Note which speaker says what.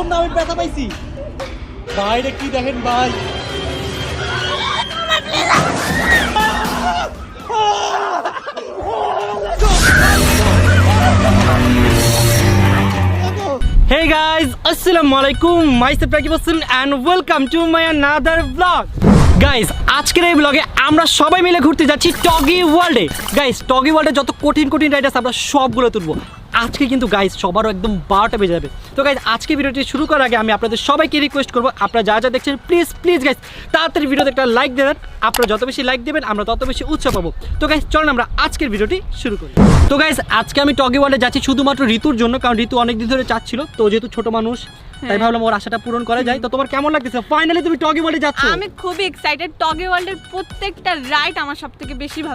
Speaker 1: একদম না, আমি ব্যথা পাইছি। বাইরে কি দেখেন ভাই, Hey guys, Assalamualaikum. Myself Rakib Hossain and welcome to my another vlog. Guys, আজকের এই ব্লগে আমরা সবাই মিলে ঘুরতে যাচ্ছি টগি ওয়ার্ল্ডে। গাইস, টগি ওয়ার্ল্ডে যত কঠিন কঠিন রাইড আছে আমরা সবগুলো তুলবো। আজকে কিন্তু গাইস সবারও একদম 12টা বেজে যাবে। তো গাইস, আজকে ভিডিওটি শুরু করার আগে আমি আপনাদের সবাইকে রিকোয়েস্ট করবো, আপনারা যা যা দেখছেন প্লিজ গাইস তাড়াতাড়ি ভিডিওতে একটা লাইক দেবেন। আপনারা যত বেশি লাইক দেবেন আমরা তত বেশি উৎসাহ পাবো। তো গাইস চলুন আমরা আজকের ভিডিওটি শুরু করি। তো গাইস, আজকে আমি টগি ওয়ার্ল্ডে যাচ্ছি শুধুমাত্র ঋতুর জন্য, কারণ ঋতু অনেকদিন ধরে চাচ্ছিল। তো যেহেতু ছোট মানুষ তাই ভাবলাম ওর আশাটা পূরণ করা যায়। তো তোমার কেমন লাগতেছে ফাইনালি তুমি টগি ওয়ার্ল্ডে যাচ্ছ?
Speaker 2: আমি খুবই এক্সাইটেড। টগি ওয়ার্ল্ডের প্রত্যেকটা রাইড আমার সবথেকে বেশি ভালো